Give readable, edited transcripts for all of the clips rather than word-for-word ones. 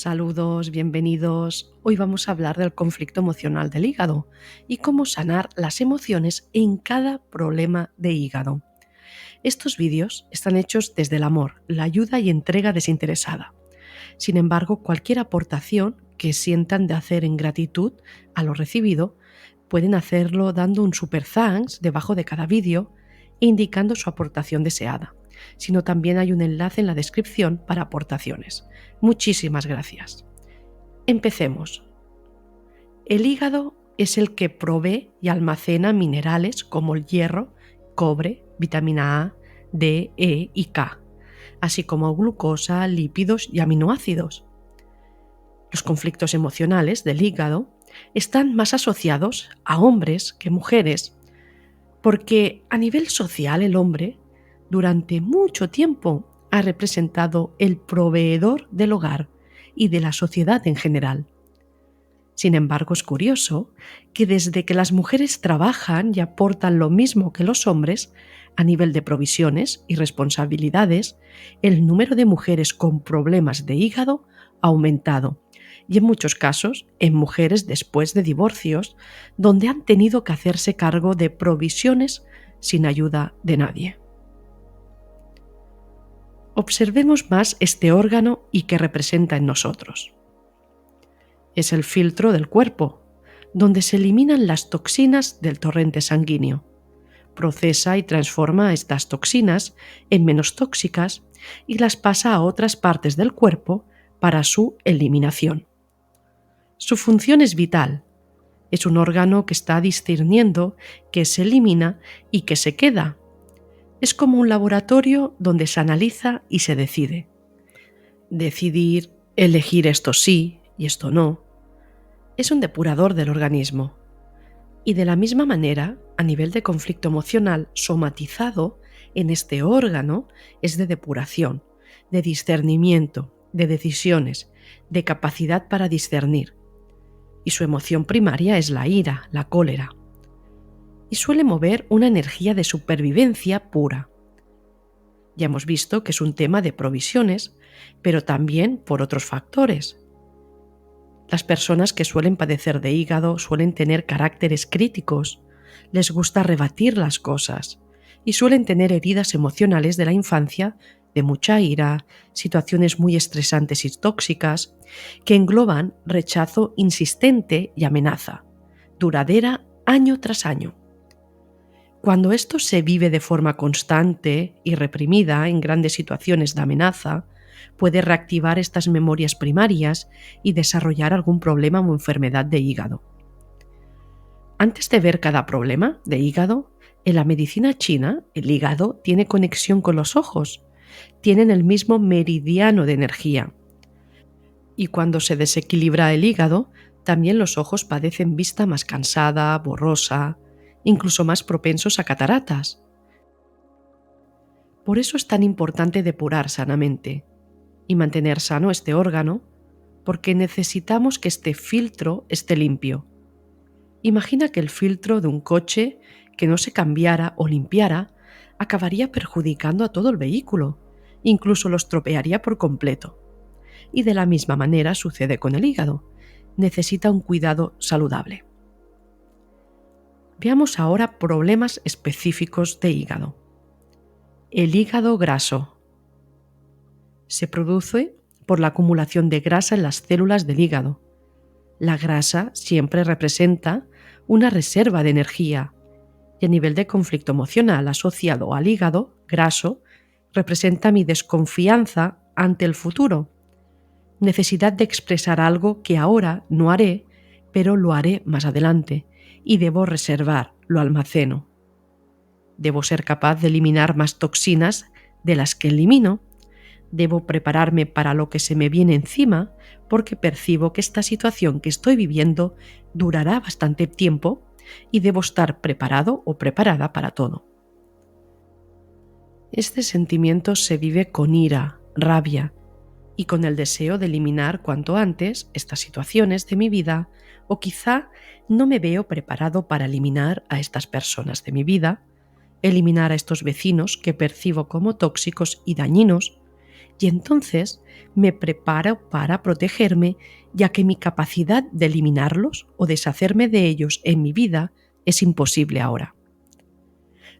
Saludos, bienvenidos. Hoy vamos a hablar del conflicto emocional del hígado y cómo sanar las emociones en cada problema de hígado. Estos vídeos están hechos desde el amor, la ayuda y entrega desinteresada. Sin embargo, cualquier aportación que sientan de hacer en gratitud a lo recibido, pueden hacerlo dando un super thanks debajo de cada vídeo e indicando su aportación deseada. Sino también hay un enlace en la descripción para aportaciones. Muchísimas gracias. Empecemos. El hígado es el que provee y almacena minerales como el hierro, cobre, vitamina A, D, E y K, así como glucosa, lípidos y aminoácidos. Los conflictos emocionales del hígado están más asociados a hombres que mujeres, porque a nivel social el hombre durante mucho tiempo ha representado el proveedor del hogar y de la sociedad en general. Sin embargo, es curioso que desde que las mujeres trabajan y aportan lo mismo que los hombres, a nivel de provisiones y responsabilidades, el número de mujeres con problemas de hígado ha aumentado, y en muchos casos en mujeres después de divorcios, donde han tenido que hacerse cargo de provisiones sin ayuda de nadie. Observemos más este órgano y qué representa en nosotros. Es el filtro del cuerpo, donde se eliminan las toxinas del torrente sanguíneo. Procesa y transforma estas toxinas en menos tóxicas y las pasa a otras partes del cuerpo para su eliminación. Su función es vital. Es un órgano que está discerniendo qué se elimina y qué se queda. Es como un laboratorio donde se analiza y se decide. Decidir, elegir esto sí y esto no. Es un depurador del organismo. Y de la misma manera, a nivel de conflicto emocional somatizado en este órgano, es de depuración, de discernimiento, de decisiones, de capacidad para discernir. Y su emoción primaria es la ira, la cólera. Y suele mover una energía de supervivencia pura. Ya hemos visto que es un tema de provisiones, pero también por otros factores. Las personas que suelen padecer de hígado suelen tener caracteres críticos, les gusta rebatir las cosas y suelen tener heridas emocionales de la infancia de mucha ira, situaciones muy estresantes y tóxicas que engloban rechazo insistente y amenaza, duradera año tras año. Cuando esto se vive de forma constante y reprimida en grandes situaciones de amenaza, puede reactivar estas memorias primarias y desarrollar algún problema o enfermedad de hígado. Antes de ver cada problema de hígado, en la medicina china, el hígado tiene conexión con los ojos, tienen el mismo meridiano de energía. Y cuando se desequilibra el hígado, también los ojos padecen vista más cansada, borrosa, incluso más propensos a cataratas. Por eso es tan importante depurar sanamente y mantener sano este órgano, porque necesitamos que este filtro esté limpio. Imagina que el filtro de un coche que no se cambiara o limpiara acabaría perjudicando a todo el vehículo, incluso lo estropearía por completo. Y de la misma manera sucede con el hígado. Necesita un cuidado saludable. Veamos ahora problemas específicos de hígado. El hígado graso. Se produce por la acumulación de grasa en las células del hígado. La grasa siempre representa una reserva de energía y a nivel de conflicto emocional asociado al hígado graso representa mi desconfianza ante el futuro, necesidad de expresar algo que ahora no haré, pero lo haré más adelante y debo reservar, lo almaceno. Debo ser capaz de eliminar más toxinas de las que elimino. Debo prepararme para lo que se me viene encima porque percibo que esta situación que estoy viviendo durará bastante tiempo y debo estar preparado o preparada para todo. Este sentimiento se vive con ira, rabia y con el deseo de eliminar cuanto antes estas situaciones de mi vida, o quizá no me veo preparado para eliminar a estas personas de mi vida, eliminar a estos vecinos que percibo como tóxicos y dañinos, y entonces me preparo para protegerme, ya que mi capacidad de eliminarlos o deshacerme de ellos en mi vida es imposible ahora.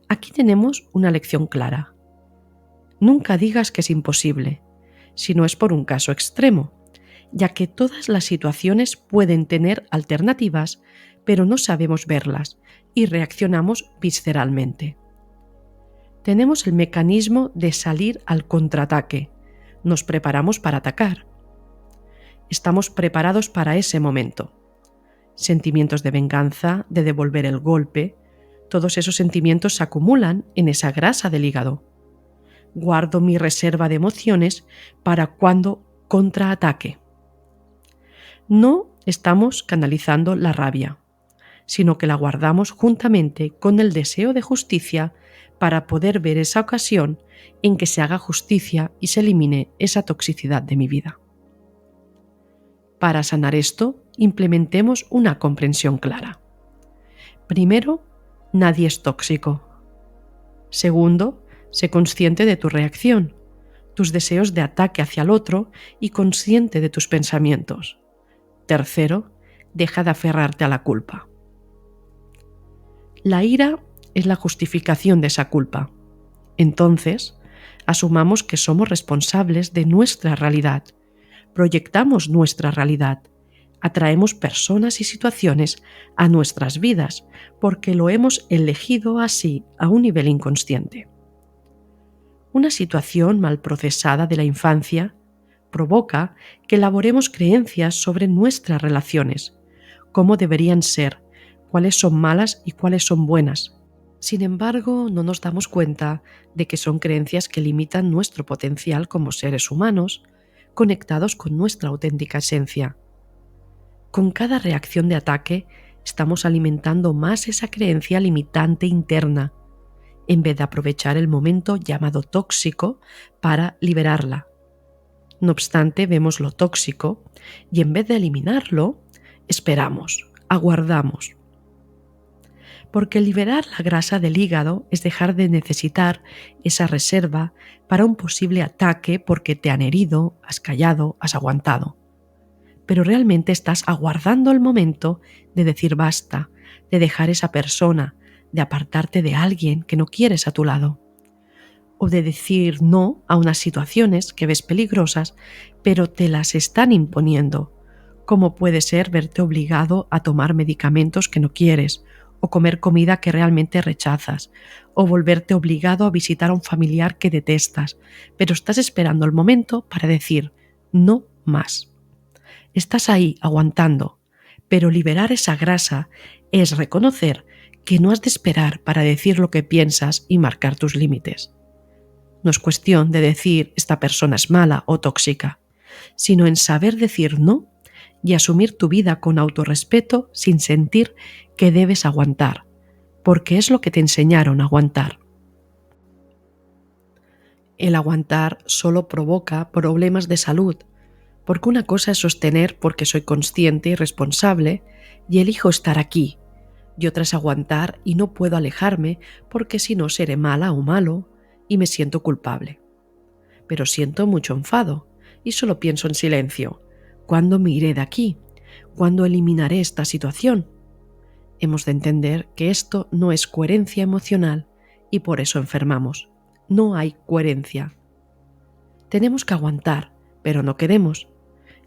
Aquí tenemos una lección clara. Nunca digas que es imposible, si no es por un caso extremo, ya que todas las situaciones pueden tener alternativas, pero no sabemos verlas y reaccionamos visceralmente. Tenemos el mecanismo de salir al contraataque. Nos preparamos para atacar. Estamos preparados para ese momento. Sentimientos de venganza, de devolver el golpe, todos esos sentimientos se acumulan en esa grasa del hígado. Guardo mi reserva de emociones para cuando contraataque. No estamos canalizando la rabia, sino que la guardamos juntamente con el deseo de justicia para poder ver esa ocasión en que se haga justicia y se elimine esa toxicidad de mi vida. Para sanar esto, implementemos una comprensión clara. Primero, nadie es tóxico. Segundo, sé consciente de tu reacción, tus deseos de ataque hacia el otro y consciente de tus pensamientos. Tercero, deja de aferrarte a la culpa. La ira es la justificación de esa culpa. Entonces, asumamos que somos responsables de nuestra realidad, proyectamos nuestra realidad, atraemos personas y situaciones a nuestras vidas porque lo hemos elegido así a un nivel inconsciente. Una situación mal procesada de la infancia provoca que elaboremos creencias sobre nuestras relaciones, cómo deberían ser, cuáles son malas y cuáles son buenas. Sin embargo, no nos damos cuenta de que son creencias que limitan nuestro potencial como seres humanos, conectados con nuestra auténtica esencia. Con cada reacción de ataque, estamos alimentando más esa creencia limitante interna, en vez de aprovechar el momento llamado tóxico para liberarla. No obstante, vemos lo tóxico y en vez de eliminarlo, esperamos, aguardamos. Porque liberar la grasa del hígado es dejar de necesitar esa reserva para un posible ataque porque te han herido, has callado, has aguantado. Pero realmente estás aguardando el momento de decir basta, de dejar esa persona, de apartarte de alguien que no quieres a tu lado. O de decir no a unas situaciones que ves peligrosas, pero te las están imponiendo, como puede ser verte obligado a tomar medicamentos que no quieres, o comer comida que realmente rechazas, o volverte obligado a visitar a un familiar que detestas, pero estás esperando el momento para decir no más. Estás ahí aguantando, pero liberar esa grasa es reconocer que no has de esperar para decir lo que piensas y marcar tus límites. No es cuestión de decir esta persona es mala o tóxica, sino en saber decir no y asumir tu vida con autorrespeto sin sentir que debes aguantar, porque es lo que te enseñaron a aguantar. El aguantar solo provoca problemas de salud, porque una cosa es sostener porque soy consciente y responsable y elijo estar aquí, y otra es aguantar y no puedo alejarme porque si no seré mala o malo y me siento culpable. Pero siento mucho enfado y solo pienso en silencio. ¿Cuándo me iré de aquí? ¿Cuándo eliminaré esta situación? Hemos de entender que esto no es coherencia emocional y por eso enfermamos. No hay coherencia. Tenemos que aguantar, pero no queremos.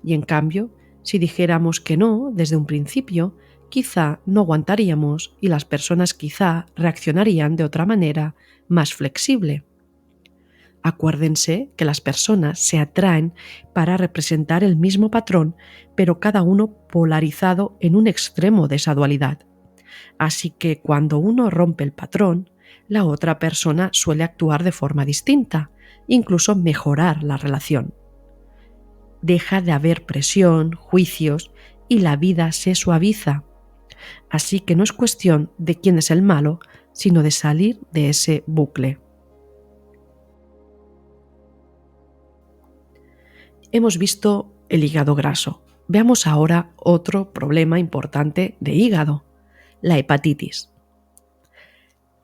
Y en cambio, si dijéramos que no desde un principio, quizá no aguantaríamos y las personas quizá reaccionarían de otra manera más flexible. Acuérdense que las personas se atraen para representar el mismo patrón, pero cada uno polarizado en un extremo de esa dualidad. Así que cuando uno rompe el patrón, la otra persona suele actuar de forma distinta, incluso mejorar la relación. Deja de haber presión, juicios y la vida se suaviza. Así que no es cuestión de quién es el malo, sino de salir de ese bucle. Hemos visto el hígado graso. Veamos ahora otro problema importante de hígado, la hepatitis.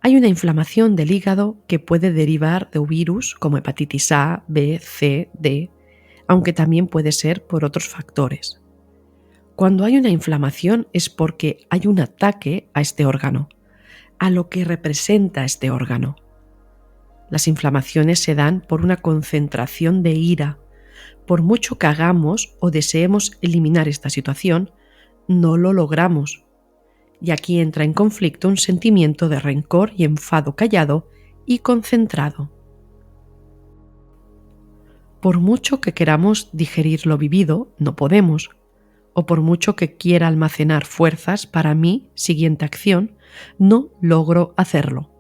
Hay una inflamación del hígado que puede derivar de un virus como hepatitis A, B, C, D, aunque también puede ser por otros factores. Cuando hay una inflamación es porque hay un ataque a este órgano, a lo que representa este órgano. Las inflamaciones se dan por una concentración de ira. Por mucho que hagamos o deseemos eliminar esta situación, no lo logramos. Y aquí entra en conflicto un sentimiento de rencor y enfado callado y concentrado. Por mucho que queramos digerir lo vivido, no podemos. O por mucho que quiera almacenar fuerzas para mi siguiente acción, no logro hacerlo.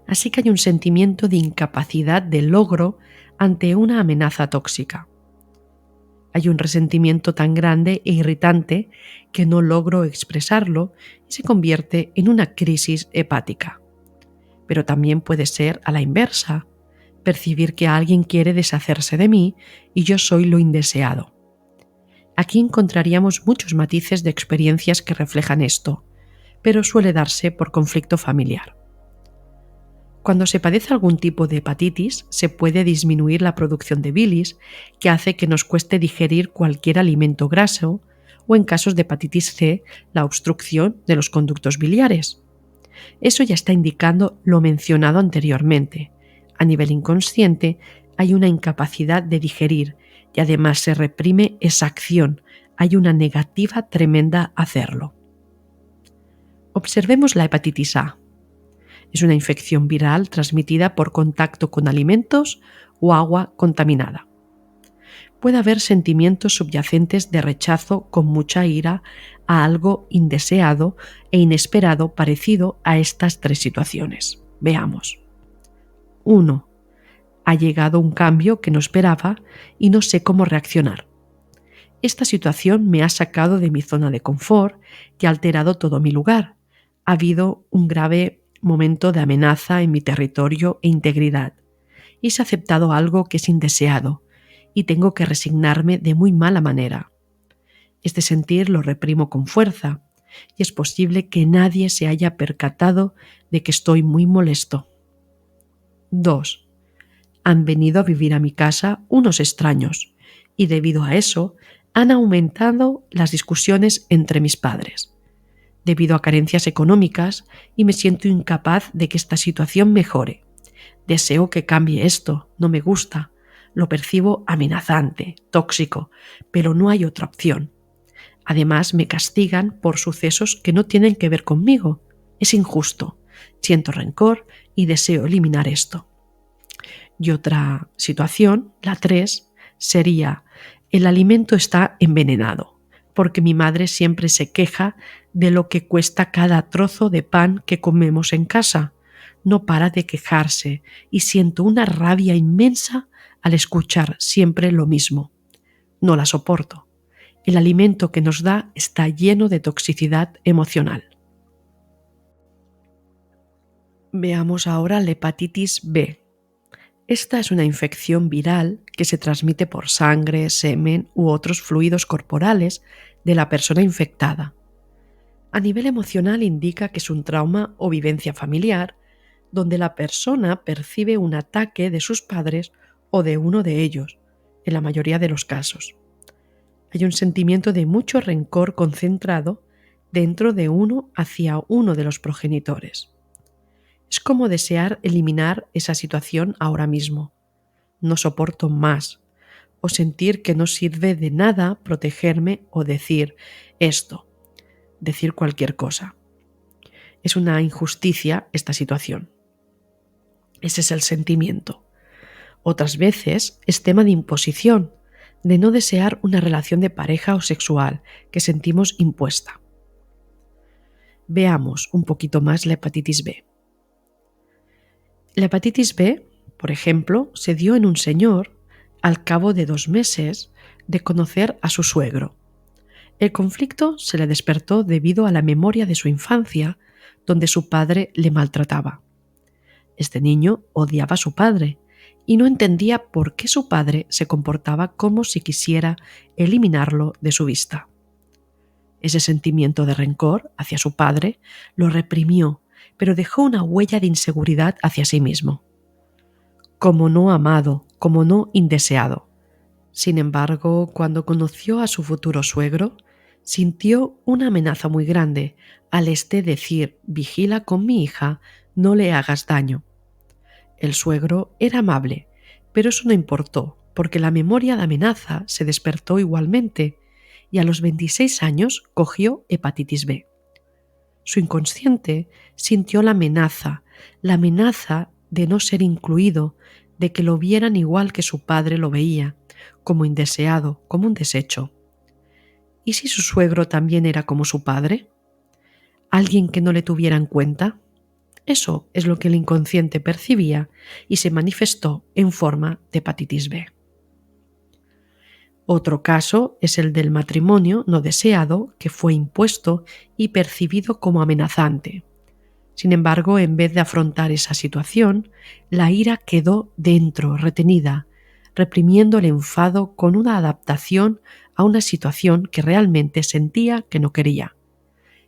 Así que hay un sentimiento de incapacidad de logro ante una amenaza tóxica. Hay un resentimiento tan grande e irritante que no logro expresarlo y se convierte en una crisis hepática. Pero también puede ser a la inversa, percibir que alguien quiere deshacerse de mí y yo soy lo indeseado. Aquí encontraríamos muchos matices de experiencias que reflejan esto, pero suele darse por conflicto familiar. Cuando se padece algún tipo de hepatitis, se puede disminuir la producción de bilis, que hace que nos cueste digerir cualquier alimento graso, o en casos de hepatitis C, la obstrucción de los conductos biliares. Eso ya está indicando lo mencionado anteriormente. A nivel inconsciente, hay una incapacidad de digerir y además se reprime esa acción. Hay una negativa tremenda a hacerlo. Observemos la hepatitis A. Es una infección viral transmitida por contacto con alimentos o agua contaminada. Puede haber sentimientos subyacentes de rechazo con mucha ira a algo indeseado e inesperado parecido a estas tres situaciones. Veamos. 1. Ha llegado un cambio que no esperaba y no sé cómo reaccionar. Esta situación me ha sacado de mi zona de confort y ha alterado todo mi lugar. Ha habido un grave momento de amenaza en mi territorio e integridad, y se ha aceptado algo que es indeseado, y tengo que resignarme de muy mala manera. Este sentir lo reprimo con fuerza, y es posible que nadie se haya percatado de que estoy muy molesto. 2. Han venido a vivir a mi casa unos extraños, y debido a eso han aumentado las discusiones entre mis padres. Debido a carencias económicas y me siento incapaz de que esta situación mejore. Deseo que cambie esto, no me gusta, lo percibo amenazante, tóxico, pero no hay otra opción. Además me castigan por sucesos que no tienen que ver conmigo. Es injusto, siento rencor y deseo eliminar esto. Y otra situación, la 3, sería: el alimento está envenenado, porque mi madre siempre se queja de lo que cuesta cada trozo de pan que comemos en casa. No para de quejarse y siento una rabia inmensa al escuchar siempre lo mismo. No la soporto. El alimento que nos da está lleno de toxicidad emocional. Veamos ahora la hepatitis B. Esta es una infección viral que se transmite por sangre, semen u otros fluidos corporales de la persona infectada. A nivel emocional indica que es un trauma o vivencia familiar donde la persona percibe un ataque de sus padres o de uno de ellos, en la mayoría de los casos. Hay un sentimiento de mucho rencor concentrado dentro de uno hacia uno de los progenitores. Es como desear eliminar esa situación ahora mismo. No soporto más. O sentir que no sirve de nada protegerme o decir esto. Decir cualquier cosa. Es una injusticia esta situación. Ese es el sentimiento. Otras veces es tema de imposición, de no desear una relación de pareja o sexual que sentimos impuesta. Veamos un poquito más la hepatitis B. La hepatitis B, por ejemplo, se dio en un señor al cabo de 2 meses de conocer a su suegro. El conflicto se le despertó debido a la memoria de su infancia, donde su padre le maltrataba. Este niño odiaba a su padre y no entendía por qué su padre se comportaba como si quisiera eliminarlo de su vista. Ese sentimiento de rencor hacia su padre lo reprimió pero dejó una huella de inseguridad hacia sí mismo. Como no amado, como no indeseado. Sin embargo, cuando conoció a su futuro suegro, sintió una amenaza muy grande al decir: «Vigila con mi hija, no le hagas daño». El suegro era amable, pero eso no importó, porque la memoria de amenaza se despertó igualmente y a los 26 años cogió hepatitis B. Su inconsciente sintió la amenaza de no ser incluido, de que lo vieran igual que su padre lo veía, como indeseado, como un desecho. ¿Y si su suegro también era como su padre? ¿Alguien que no le tuviera en cuenta? Eso es lo que el inconsciente percibía y se manifestó en forma de hepatitis B. Otro caso es el del matrimonio no deseado que fue impuesto y percibido como amenazante. Sin embargo, en vez de afrontar esa situación, la ira quedó dentro, retenida, reprimiendo el enfado con una adaptación a una situación que realmente sentía que no quería.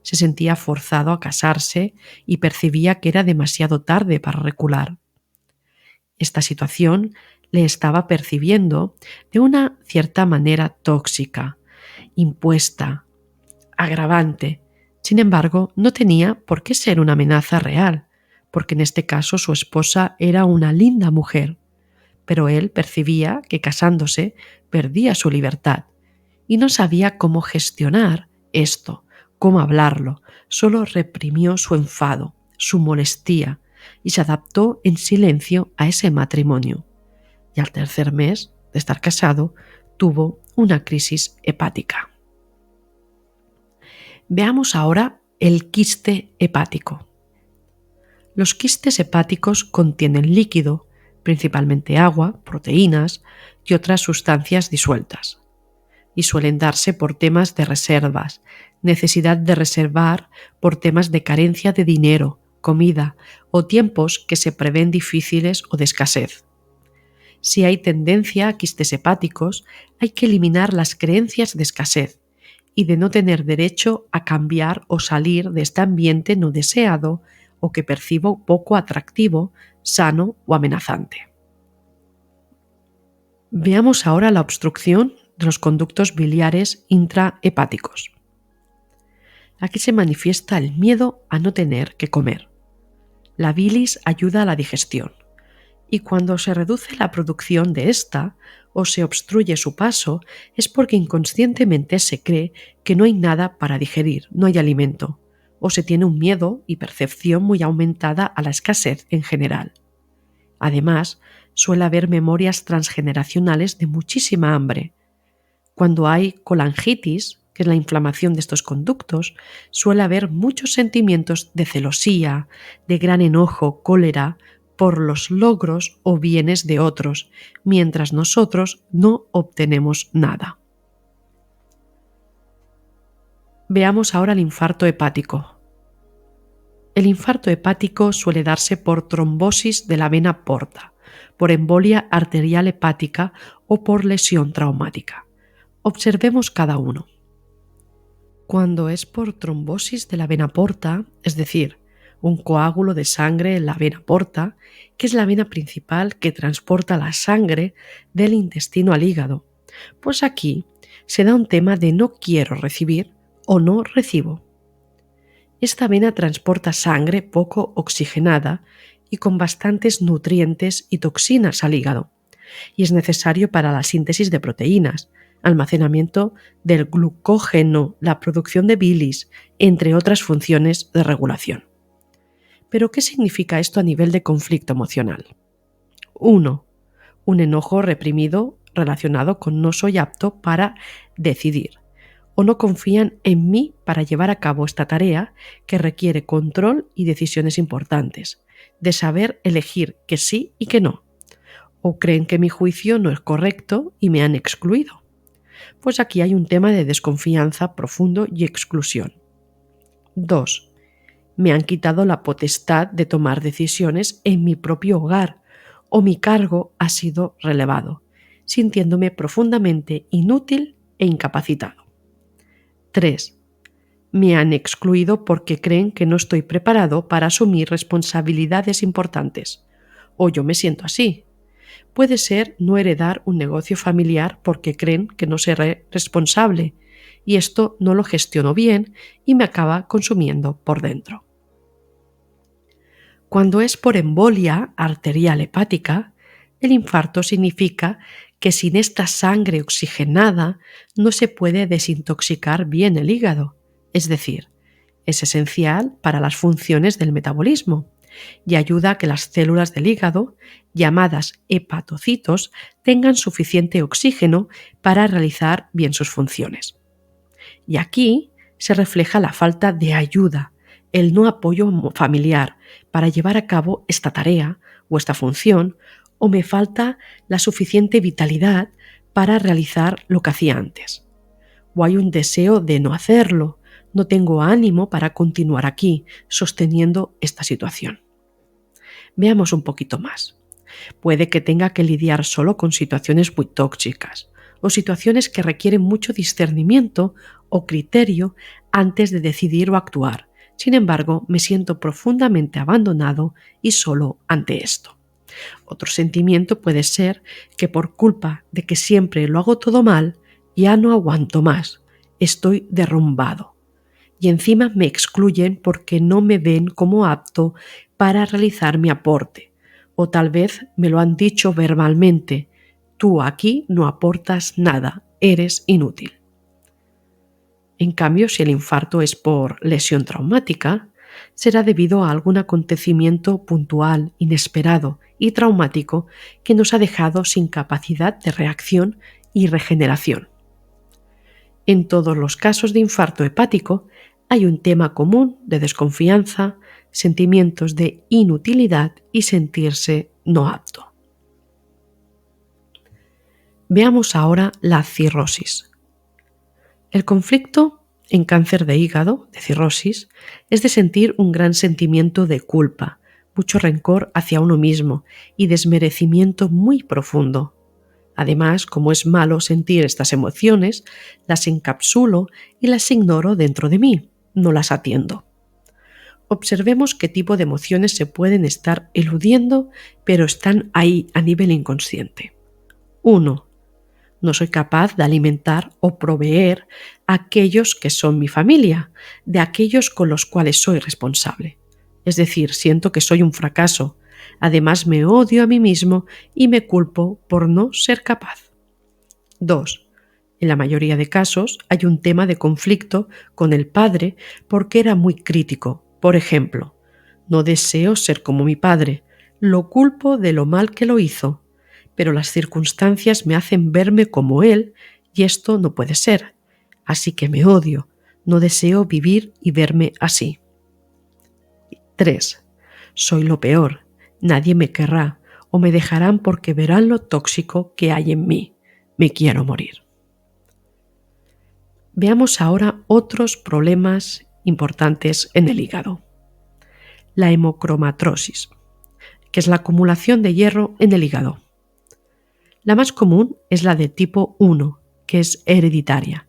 Se sentía forzado a casarse y percibía que era demasiado tarde para recular. Esta situación le estaba percibiendo de una cierta manera tóxica, impuesta, agravante. Sin embargo, no tenía por qué ser una amenaza real, porque en este caso su esposa era una linda mujer, pero él percibía que casándose perdía su libertad y no sabía cómo gestionar esto, cómo hablarlo, solo reprimió su enfado, su molestia y se adaptó en silencio a ese matrimonio. Y al tercer mes de estar casado tuvo una crisis hepática. Veamos ahora el quiste hepático. Los quistes hepáticos contienen líquido, principalmente agua, proteínas y otras sustancias disueltas, y suelen darse por temas de reservas, necesidad de reservar por temas de carencia de dinero, comida o tiempos que se prevén difíciles o de escasez. Si hay tendencia a quistes hepáticos, hay que eliminar las creencias de escasez y de no tener derecho a cambiar o salir de este ambiente no deseado o que percibo poco atractivo, sano o amenazante. Veamos ahora la obstrucción de los conductos biliares intrahepáticos. Aquí se manifiesta el miedo a no tener que comer. La bilis ayuda a la digestión y cuando se reduce la producción de esta o se obstruye su paso es porque inconscientemente se cree que no hay nada para digerir, no hay alimento, o se tiene un miedo y percepción muy aumentada a la escasez en general. Además, suele haber memorias transgeneracionales de muchísima hambre. Cuando hay colangitis, que es la inflamación de estos conductos, suele haber muchos sentimientos de celosía, de gran enojo, cólera, por los logros o bienes de otros, mientras nosotros no obtenemos nada. Veamos ahora el infarto hepático. El infarto hepático suele darse por trombosis de la vena porta, por embolia arterial hepática o por lesión traumática. Observemos cada uno. Cuando es por trombosis de la vena porta, es decir, un coágulo de sangre en la vena porta, que es la vena principal que transporta la sangre del intestino al hígado, pues aquí se da un tema de no quiero recibir o no recibo. Esta vena transporta sangre poco oxigenada y con bastantes nutrientes y toxinas al hígado, y es necesario para la síntesis de proteínas, almacenamiento del glucógeno, la producción de bilis, entre otras funciones de regulación. ¿Pero qué significa esto a nivel de conflicto emocional? 1. Un enojo reprimido relacionado con no soy apto para decidir o no confían en mí para llevar a cabo esta tarea que requiere control y decisiones importantes, de saber elegir que sí y que no, o creen que mi juicio no es correcto y me han excluido. Pues aquí hay un tema de desconfianza profundo y exclusión. 2. Me han quitado la potestad de tomar decisiones en mi propio hogar o mi cargo ha sido relevado, sintiéndome profundamente inútil e incapacitado. 3. Me han excluido porque creen que no estoy preparado para asumir responsabilidades importantes. O yo me siento así. Puede ser no heredar un negocio familiar porque creen que no seré responsable y esto no lo gestiono bien y me acaba consumiendo por dentro. Cuando es por embolia arterial hepática, el infarto significa que sin esta sangre oxigenada no se puede desintoxicar bien el hígado, es decir, es esencial para las funciones del metabolismo y ayuda a que las células del hígado, llamadas hepatocitos, tengan suficiente oxígeno para realizar bien sus funciones. Y aquí se refleja la falta de ayuda, el no apoyo familiar para llevar a cabo esta tarea o esta función, o me falta la suficiente vitalidad para realizar lo que hacía antes. O hay un deseo de no hacerlo, no tengo ánimo para continuar aquí sosteniendo esta situación. Veamos un poquito más. Puede que tenga que lidiar solo con situaciones muy tóxicas o situaciones que requieren mucho discernimiento o criterio antes de decidir o actuar. Sin embargo, me siento profundamente abandonado y solo ante esto. Otro sentimiento puede ser que por culpa de que siempre lo hago todo mal, ya no aguanto más, estoy derrumbado. Y encima me excluyen porque no me ven como apto para realizar mi aporte. O tal vez me lo han dicho verbalmente, tú aquí no aportas nada, eres inútil. En cambio, si el infarto es por lesión traumática, será debido a algún acontecimiento puntual, inesperado y traumático que nos ha dejado sin capacidad de reacción y regeneración. En todos los casos de infarto hepático hay un tema común de desconfianza, sentimientos de inutilidad y sentirse no apto. Veamos ahora la cirrosis. El conflicto en cáncer de hígado, de cirrosis, es de sentir un gran sentimiento de culpa, mucho rencor hacia uno mismo y desmerecimiento muy profundo. Además, como es malo sentir estas emociones, las encapsulo y las ignoro dentro de mí, no las atiendo. Observemos qué tipo de emociones se pueden estar eludiendo, pero están ahí a nivel inconsciente. 1. No soy capaz de alimentar o proveer a aquellos que son mi familia, de aquellos con los cuales soy responsable. Es decir, siento que soy un fracaso. Además, me odio a mí mismo y me culpo por no ser capaz. 2. En la mayoría de casos hay un tema de conflicto con el padre porque era muy crítico. Por ejemplo, no deseo ser como mi padre, lo culpo de lo mal que lo hizo, pero las circunstancias me hacen verme como él y esto no puede ser. Así que me odio, no deseo vivir y verme así. 3. Soy lo peor, nadie me querrá o me dejarán porque verán lo tóxico que hay en mí. Me quiero morir. Veamos ahora otros problemas importantes en el hígado. La hemocromatrosis, que es la acumulación de hierro en el hígado. La más común es la de tipo 1, que es hereditaria.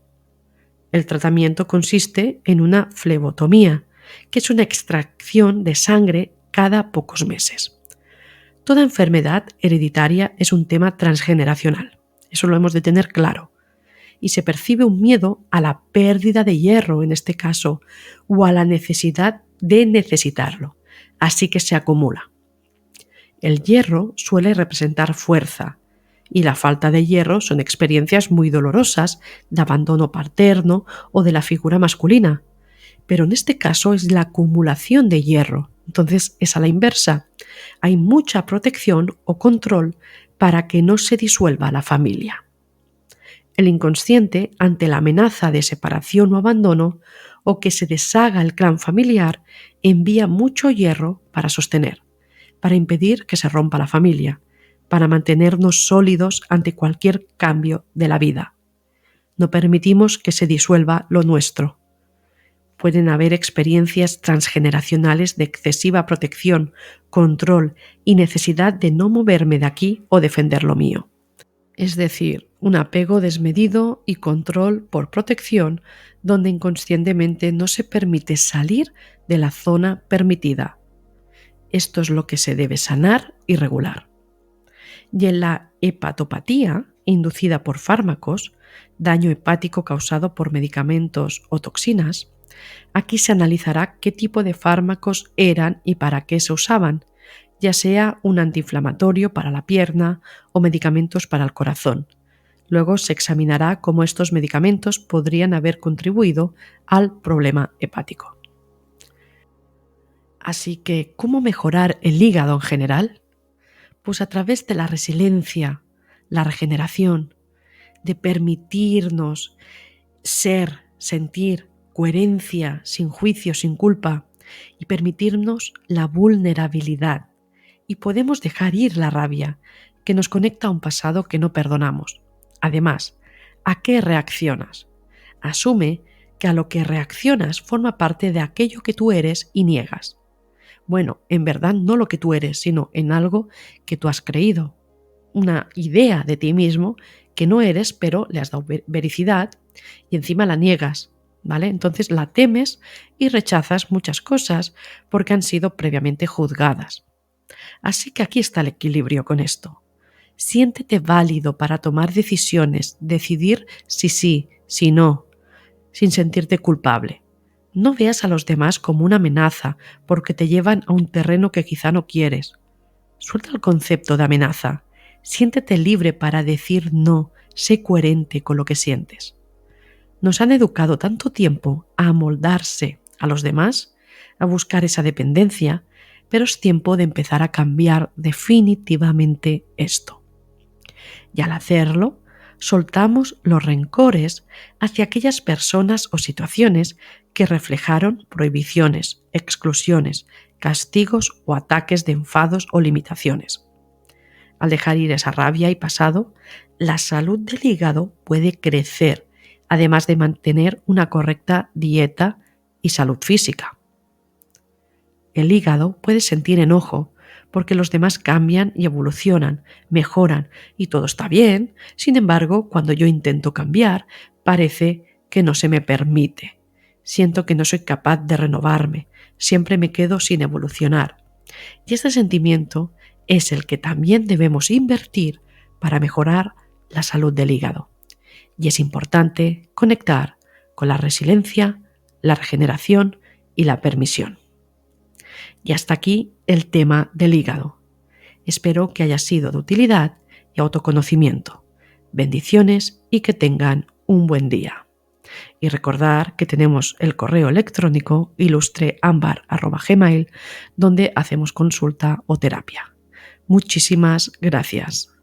El tratamiento consiste en una flebotomía, que es una extracción de sangre cada pocos meses. Toda enfermedad hereditaria es un tema transgeneracional, eso lo hemos de tener claro, y se percibe un miedo a la pérdida de hierro en este caso, o a la necesidad de necesitarlo, así que se acumula. El hierro suele representar fuerza, y la falta de hierro son experiencias muy dolorosas de abandono paterno o de la figura masculina. Pero en este caso es la acumulación de hierro, entonces es a la inversa. Hay mucha protección o control para que no se disuelva la familia. El inconsciente, ante la amenaza de separación o abandono, o que se deshaga el clan familiar, envía mucho hierro para sostener, para impedir que se rompa la familia, para mantenernos sólidos ante cualquier cambio de la vida. No permitimos que se disuelva lo nuestro. Pueden haber experiencias transgeneracionales de excesiva protección, control y necesidad de no moverme de aquí o defender lo mío. es decir, un apego desmedido y control por protección donde inconscientemente no se permite salir de la zona permitida. Esto es lo que se debe sanar y regular. Y en la hepatopatía, inducida por fármacos, daño hepático causado por medicamentos o toxinas, aquí se analizará qué tipo de fármacos eran y para qué se usaban, ya sea un antiinflamatorio para la pierna o medicamentos para el corazón. Luego se examinará cómo estos medicamentos podrían haber contribuido al problema hepático. Así que, ¿cómo mejorar el hígado en general? Pues a través de la resiliencia, la regeneración, de permitirnos ser, sentir, coherencia, sin juicio, sin culpa, y permitirnos la vulnerabilidad. Y podemos dejar ir la rabia, que nos conecta a un pasado que no perdonamos. Además, ¿a qué reaccionas? Asume que a lo que reaccionas forma parte de aquello que tú eres y niegas. Bueno, en verdad no lo que tú eres, sino en algo que tú has creído. Una idea de ti mismo que no eres, pero le has dado vericidad y encima la niegas, ¿vale? Entonces la temes y rechazas muchas cosas porque han sido previamente juzgadas. Así que aquí está el equilibrio con esto. Siéntete válido para tomar decisiones, decidir si sí, si no, sin sentirte culpable. No veas a los demás como una amenaza porque te llevan a un terreno que quizá no quieres. Suelta el concepto de amenaza. Siéntete libre para decir no, sé coherente con lo que sientes. Nos han educado tanto tiempo a amoldarse a los demás, a buscar esa dependencia, pero es tiempo de empezar a cambiar definitivamente esto. Y al hacerlo, soltamos los rencores hacia aquellas personas o situaciones que reflejaron prohibiciones, exclusiones, castigos o ataques de enfados o limitaciones. Al dejar ir esa rabia y pasado, la salud del hígado puede crecer, además de mantener una correcta dieta y salud física. El hígado puede sentir enojo porque los demás cambian y evolucionan, mejoran y todo está bien. Sin embargo, cuando yo intento cambiar, parece que no se me permite. Siento que no soy capaz de renovarme, siempre me quedo sin evolucionar. Y este sentimiento es el que también debemos invertir para mejorar la salud del hígado. Y es importante conectar con la resiliencia, la regeneración y la permisión. Y hasta aquí el tema del hígado. Espero que haya sido de utilidad y autoconocimiento. Bendiciones y que tengan un buen día. Y recordar que tenemos el correo electrónico ilustreambar@gmail.com donde hacemos consulta o terapia. Muchísimas gracias.